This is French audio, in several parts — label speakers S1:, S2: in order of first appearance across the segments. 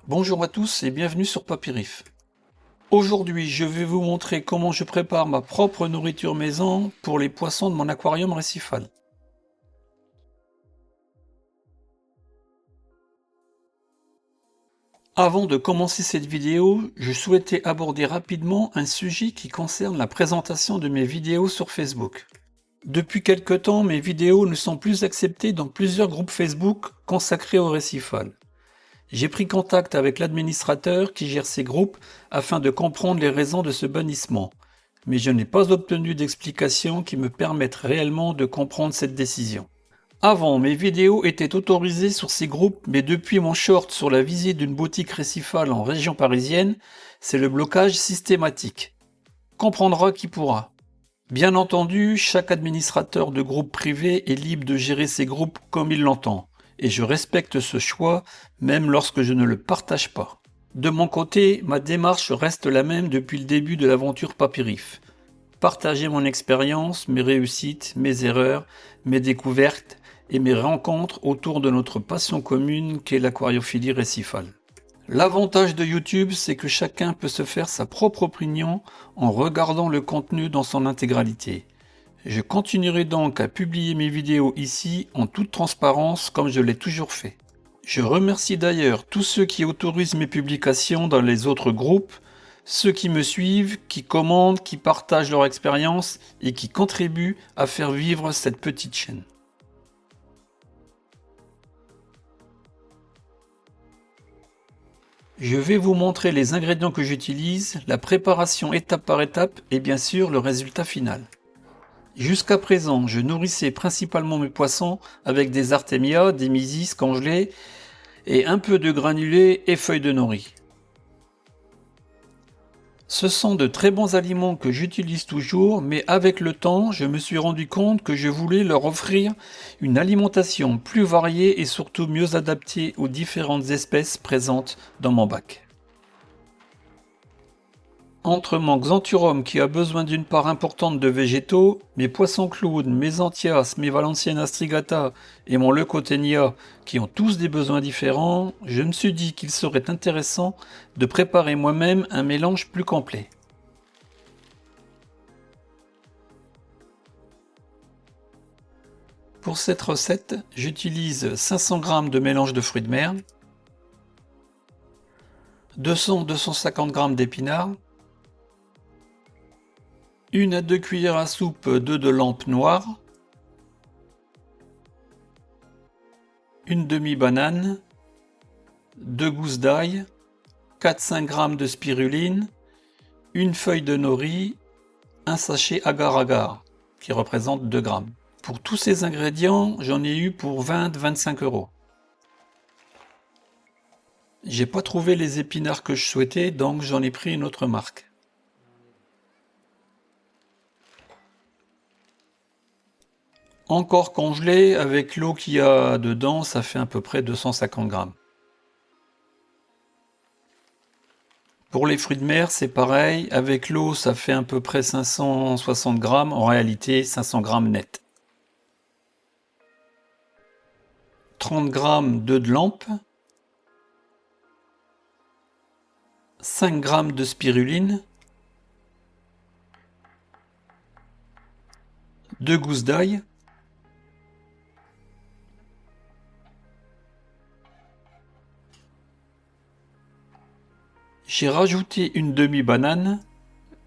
S1: Bonjour à tous et bienvenue sur Papyrif. Aujourd'hui, je vais vous montrer comment je prépare ma propre nourriture maison pour les poissons de mon aquarium récifal. Avant de commencer cette vidéo, je souhaitais aborder rapidement un sujet qui concerne la présentation de mes vidéos sur Facebook. Depuis quelque temps, mes vidéos ne sont plus acceptées dans plusieurs groupes Facebook consacrés au récifal. J'ai pris contact avec l'administrateur qui gère ces groupes afin de comprendre les raisons de ce bannissement, mais je n'ai pas obtenu d'explications qui me permettent réellement de comprendre cette décision. Avant, mes vidéos étaient autorisées sur ces groupes, mais depuis mon short sur la visite d'une boutique récifale en région parisienne, c'est le blocage systématique. Comprendra qui pourra. Bien entendu, chaque administrateur de groupe privé est libre de gérer ses groupes comme il l'entend. Et je respecte ce choix, même lorsque je ne le partage pas. De mon côté, ma démarche reste la même depuis le début de l'aventure Papyrif. Partager mon expérience, mes réussites, mes erreurs, mes découvertes et mes rencontres autour de notre passion commune qu'est l'aquariophilie récifale. L'avantage de YouTube, c'est que chacun peut se faire sa propre opinion en regardant le contenu dans son intégralité. Je continuerai donc à publier mes vidéos ici en toute transparence comme je l'ai toujours fait. Je remercie d'ailleurs tous ceux qui autorisent mes publications dans les autres groupes, ceux qui me suivent, qui commentent, qui partagent leur expérience et qui contribuent à faire vivre cette petite chaîne. Je vais vous montrer les ingrédients que j'utilise, la préparation étape par étape et bien sûr le résultat final. Jusqu'à présent, je nourrissais principalement mes poissons avec des artémias, des mysis congelés et un peu de granulés et feuilles de nori. Ce sont de très bons aliments que j'utilise toujours, mais avec le temps, je me suis rendu compte que je voulais leur offrir une alimentation plus variée et surtout mieux adaptée aux différentes espèces présentes dans mon bac. Entre mon Xanthurum qui a besoin d'une part importante de végétaux, mes poissons clowns, mes Anthias, mes Valenciennes strigata et mon Leucothenia qui ont tous des besoins différents, je me suis dit qu'il serait intéressant de préparer moi-même un mélange plus complet. Pour cette recette, j'utilise 500 g de mélange de fruits de mer, 200-250 g d'épinards, 1 à 2 cuillères à soupe d'œufs de lampe noire, une demi-banane, 2 gousses d'ail, 4-5 g de spiruline, une feuille de nori, un sachet agar-agar qui représente 2 g. Pour tous ces ingrédients, j'en ai eu pour 20-25 €. J'ai pas trouvé les épinards que je souhaitais, donc j'en ai pris une autre marque. Encore congelé, avec l'eau qu'il y a dedans, ça fait à peu près 250 g. Pour les fruits de mer, c'est pareil, avec l'eau, ça fait à peu près 560 g, en réalité 500 g net. 30 g d'œufs de lampe, 5 g de spiruline, 2 gousses d'ail, j'ai rajouté une demi-banane,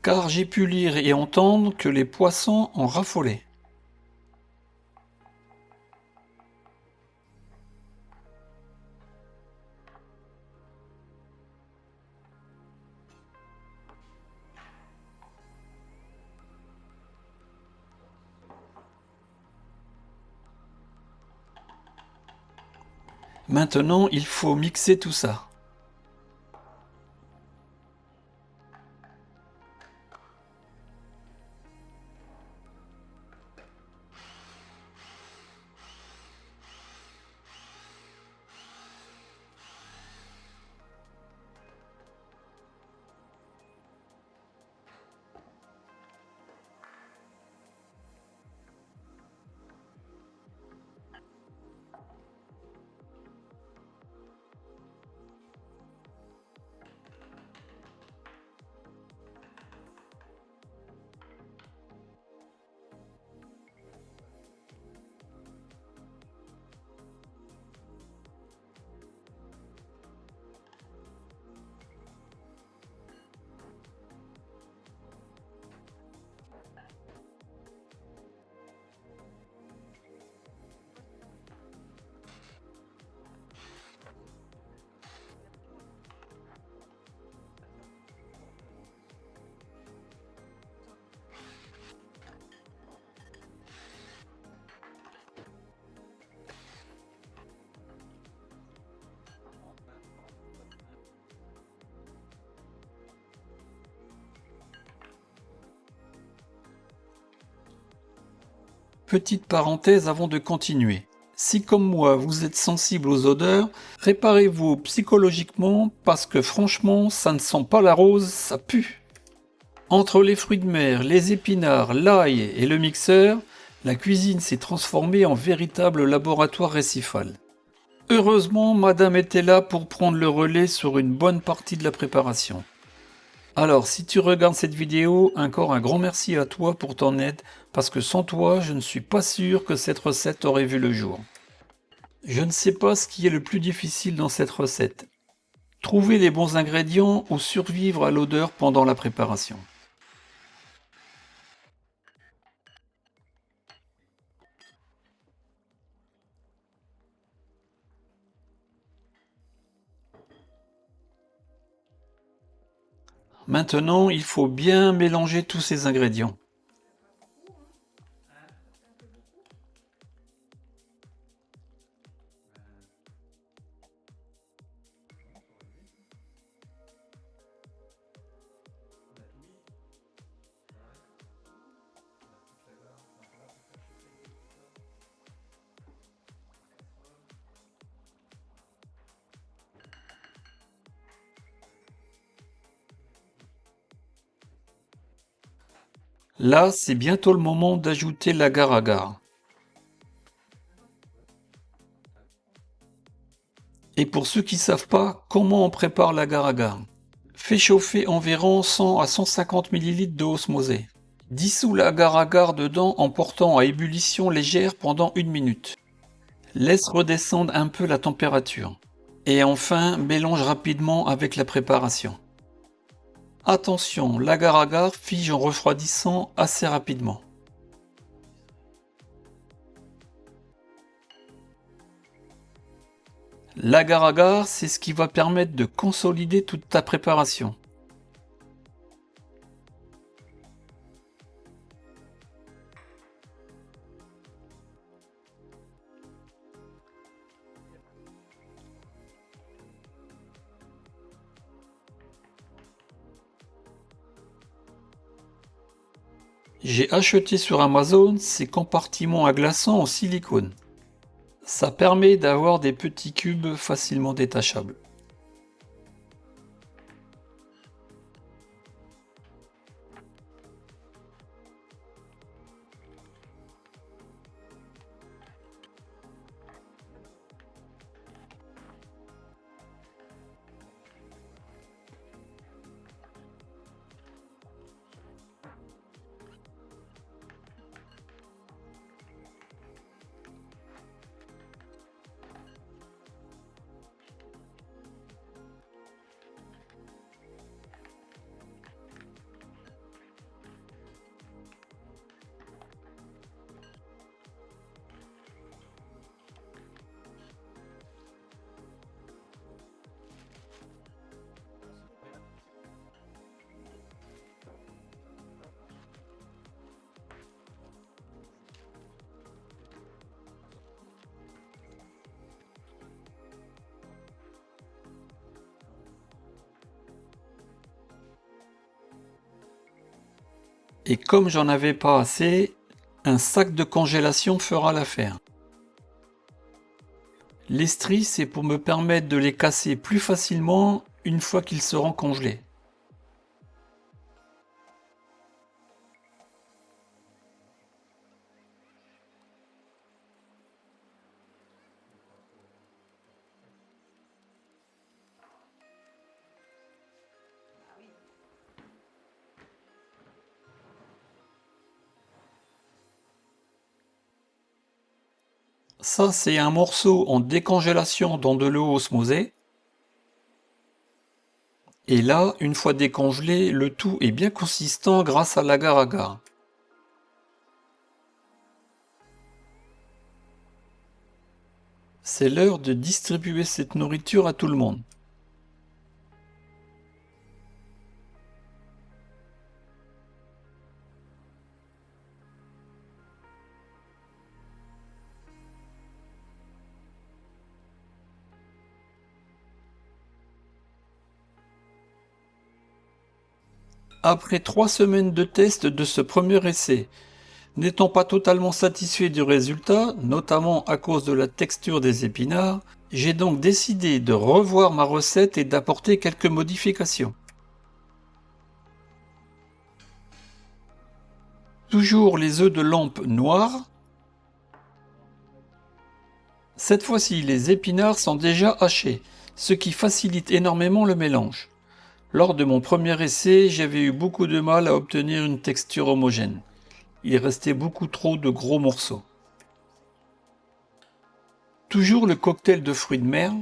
S1: car j'ai pu lire et entendre que les poissons en raffolaient. Maintenant, il faut mixer tout ça. Petite parenthèse avant de continuer. Si comme moi vous êtes sensible aux odeurs, préparez-vous psychologiquement parce que franchement ça ne sent pas la rose, ça pue. Entre les fruits de mer, les épinards, l'ail et le mixeur, la cuisine s'est transformée en véritable laboratoire récifal. Heureusement, madame était là pour prendre le relais sur une bonne partie de la préparation. Alors, si tu regardes cette vidéo, encore un grand merci à toi pour ton aide, parce que sans toi, je ne suis pas sûr que cette recette aurait vu le jour. Je ne sais pas ce qui est le plus difficile dans cette recette. Trouver les bons ingrédients ou survivre à l'odeur pendant la préparation. Maintenant, il faut bien mélanger tous ces ingrédients. Là, c'est bientôt le moment d'ajouter l'agar-agar. Et pour ceux qui ne savent pas, comment on prépare l'agar-agar? Fais chauffer environ 100 à 150 ml d'eau osmosée. Dissous l'agar-agar dedans en portant à ébullition légère pendant 1 minute. Laisse redescendre un peu la température. Et enfin, mélange rapidement avec la préparation. Attention, l'agar-agar fige en refroidissant assez rapidement. L'agar-agar, c'est ce qui va permettre de consolider toute ta préparation. J'ai acheté sur Amazon ces compartiments à glaçons en silicone. Ça permet d'avoir des petits cubes facilement détachables. Et comme j'en avais pas assez, un sac de congélation fera l'affaire. Les stries, c'est pour me permettre de les casser plus facilement une fois qu'ils seront congelés. Ça, c'est un morceau en décongélation dans de l'eau osmosée. Et là, une fois décongelé, le tout est bien consistant grâce à l'agar-agar. C'est l'heure de distribuer cette nourriture à tout le monde. Après 3 semaines de test de ce premier essai, N'étant pas totalement satisfait du résultat, notamment à cause de la texture des épinards, j'ai donc décidé de revoir ma recette et d'apporter quelques modifications. Toujours les œufs de lampe noirs. Cette fois-ci, les épinards sont déjà hachés, ce qui facilite énormément le mélange. Lors de mon premier essai, j'avais eu beaucoup de mal à obtenir une texture homogène. Il restait beaucoup trop de gros morceaux. Toujours le cocktail de fruits de mer.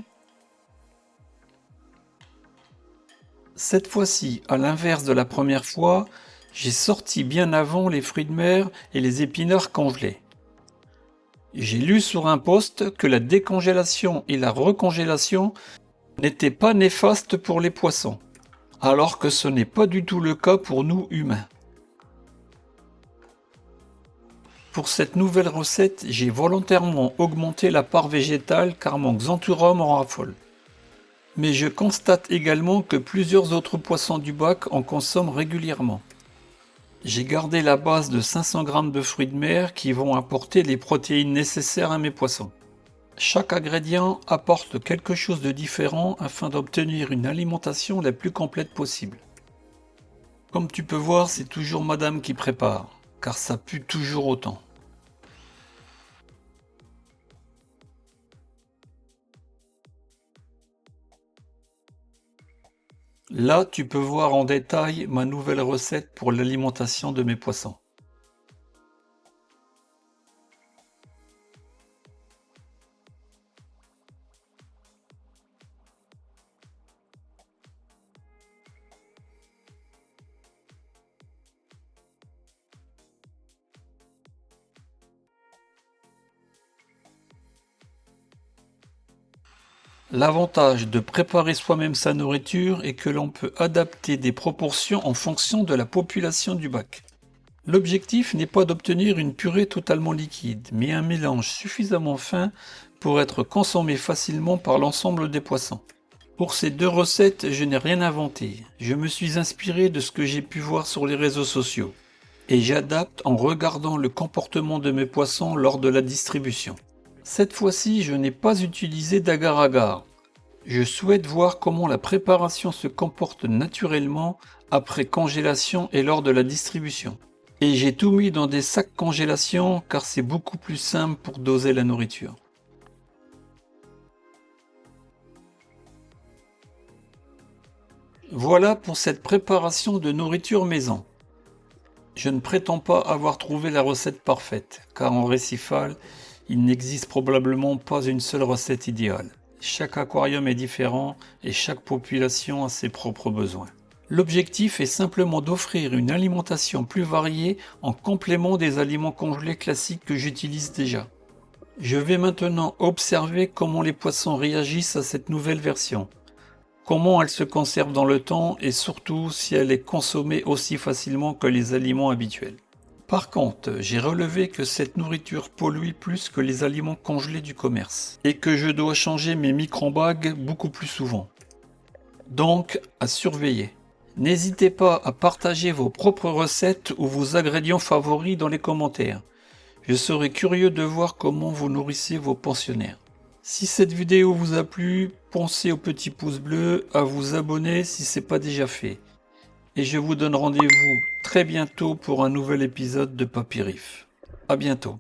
S1: Cette fois-ci, à l'inverse de la première fois, j'ai sorti bien avant les fruits de mer et les épinards congelés. J'ai lu sur un post que la décongélation et la recongélation n'étaient pas néfastes pour les poissons, alors que ce n'est pas du tout le cas pour nous humains. Pour cette nouvelle recette, j'ai volontairement augmenté la part végétale car mon Xanthurum en raffole. Mais je constate également que plusieurs autres poissons du bac en consomment régulièrement. J'ai gardé la base de 500 g de fruits de mer qui vont apporter les protéines nécessaires à mes poissons. Chaque ingrédient apporte quelque chose de différent afin d'obtenir une alimentation la plus complète possible. Comme tu peux voir, c'est toujours madame qui prépare, car ça pue toujours autant. Là, tu peux voir en détail ma nouvelle recette pour l'alimentation de mes poissons. L'avantage de préparer soi-même sa nourriture est que l'on peut adapter des proportions en fonction de la population du bac. L'objectif n'est pas d'obtenir une purée totalement liquide, mais un mélange suffisamment fin pour être consommé facilement par l'ensemble des poissons. Pour ces deux recettes, je n'ai rien inventé. Je me suis inspiré de ce que j'ai pu voir sur les réseaux sociaux. Et j'adapte en regardant le comportement de mes poissons lors de la distribution. Cette fois-ci, je n'ai pas utilisé d'agar-agar. Je souhaite voir comment la préparation se comporte naturellement après congélation et lors de la distribution. Et j'ai tout mis dans des sacs congélation car c'est beaucoup plus simple pour doser la nourriture. Voilà pour cette préparation de nourriture maison. Je ne prétends pas avoir trouvé la recette parfaite, car en récifal, il n'existe probablement pas une seule recette idéale. Chaque aquarium est différent et chaque population a ses propres besoins. L'objectif est simplement d'offrir une alimentation plus variée en complément des aliments congelés classiques que j'utilise déjà. Je vais maintenant observer comment les poissons réagissent à cette nouvelle version, comment elle se conserve dans le temps et surtout si elle est consommée aussi facilement que les aliments habituels. Par contre, j'ai relevé que cette nourriture pollue plus que les aliments congelés du commerce et que je dois changer mes micro-bagues beaucoup plus souvent. Donc, à surveiller. N'hésitez pas à partager vos propres recettes ou vos ingrédients favoris dans les commentaires. Je serai curieux de voir comment vous nourrissez vos pensionnaires. Si cette vidéo vous a plu, pensez au petit pouce bleu, à vous abonner si ce n'est pas déjà fait. Et je vous donne rendez-vous très bientôt pour un nouvel épisode de Papyrif. À bientôt.